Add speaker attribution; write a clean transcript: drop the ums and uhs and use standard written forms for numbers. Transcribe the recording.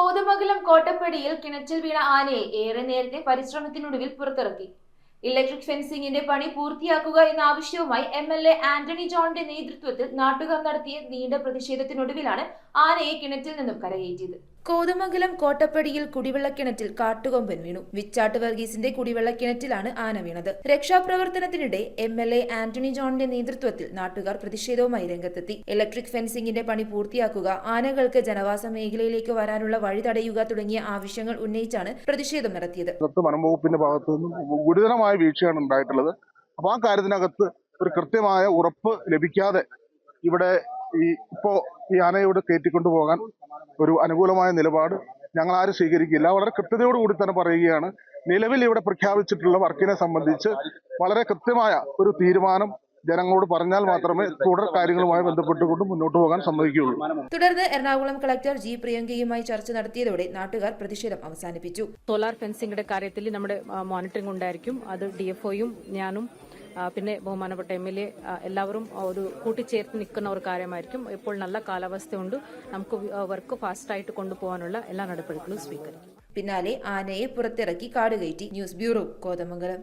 Speaker 1: കോതമംഗലം കോട്ടപ്പടിയിൽ കിണറ്റിൽ വീണ ആനയെ ഏറെ നേരത്തെ പരിശ്രമത്തിനൊടുവിൽ പുറത്തിറക്കി. ഇലക്ട്രിക് ഫെൻസിംഗിന്റെ പണി പൂർത്തിയാക്കുക എന്ന ആവശ്യവുമായി MLA ആന്റണി ജോണിന്റെ നേതൃത്വത്തിൽ നാട്ടുകാർ നടത്തിയ നീണ്ട പ്രതിഷേധത്തിനൊടുവിലാണ് ആനയെ കിണറ്റിൽ നിന്നും കരകയറ്റിയത്. കോതമംഗലം കോട്ടപ്പടിയിൽ കുടിവെള്ളക്കിണറ്റിൽ കാട്ടുകൊമ്പൻ വീണു. വിച്ചാട്ട് വർഗീസിന്റെ കുടിവെള്ളക്കിണറ്റിലാണ് ആന വീണത്. രക്ഷാപ്രവർത്തനത്തിനിടെ MLA ആന്റണി ജോണിന്റെ നേതൃത്വത്തിൽ നാട്ടുകാർ പ്രതിഷേധവുമായി രംഗത്തെത്തി. ഇലക്ട്രിക് ഫെൻസിംഗിന്റെ പണി പൂർത്തിയാക്കുക, ആനകൾക്ക് ജനവാസ മേഖലയിലേക്ക് വരാനുള്ള വഴി തടയുക തുടങ്ങിയ ആവശ്യങ്ങൾ ഉന്നയിച്ചാണ് പ്രതിഷേധം നടത്തിയത്.
Speaker 2: വനംവകുപ്പിന്റെ ഭാഗത്തു നിന്നും ഗുരുതരമായ വീഴ്ചയാണ് ഉണ്ടായിട്ടുള്ളത്. അപ്പോൾ ആ കാര്യത്തിനകത്ത് ഒരു കൃത്യമായ ഉറപ്പ് ലഭിക്കാതെ ഇവിടെ ഈ ആനയോട് കയറ്റിക്കൊണ്ടുപോകാൻ ഒരു അനുകൂലമായ നിലപാട് ഞങ്ങൾ ആരും സ്വീകരിക്കില്ല. വളരെ കൃത്യതയോടുകൂടി തന്നെ പറയുകയാണ്, നിലവിൽ ഇവിടെ പ്രഖ്യാപിച്ചിട്ടുള്ള വർക്കിനെ സംബന്ധിച്ച് വളരെ കൃത്യമായ ഒരു തീരുമാനം ജനങ്ങളോട് പറഞ്ഞാൽ മാത്രമേ തുടർ കാര്യങ്ങളുമായി ബന്ധപ്പെട്ടുകൊണ്ട് മുന്നോട്ട് പോകാൻ സമ്മതിക്കുകയുള്ളൂ.
Speaker 1: തുടർന്ന് എറണാകുളം കളക്ടർ G. പ്രിയങ്കയുമായി ചർച്ച നടത്തിയതോടെ നാട്ടുകാർ പ്രതിഷേധം അവസാനിപ്പിച്ചു.
Speaker 3: സോളാർ ഫെൻസിംഗിന്റെ കാര്യത്തിൽ നമ്മുടെ മോണിറ്ററിംഗ് ഉണ്ടായിരിക്കും. അത് DFOയും ഞാനും പിന്നെ ബഹുമാനപ്പെട്ട MLA എല്ലാവരും ഒരു കൂട്ടിച്ചേർത്ത് നിൽക്കുന്ന ഒരു കാര്യമായിരിക്കും. ഇപ്പോൾ നല്ല കാലാവസ്ഥയുണ്ട്, നമുക്ക് വർക്ക് ഫാസ്റ്റായിട്ട് കൊണ്ടുപോകാനുള്ള എല്ലാ നടപടികളും സ്വീകരിക്കും.
Speaker 1: പിന്നാലെ ആനയെ പുറത്തിറക്കി കാടുകയറ്റി. News bureau, Kothamangalam.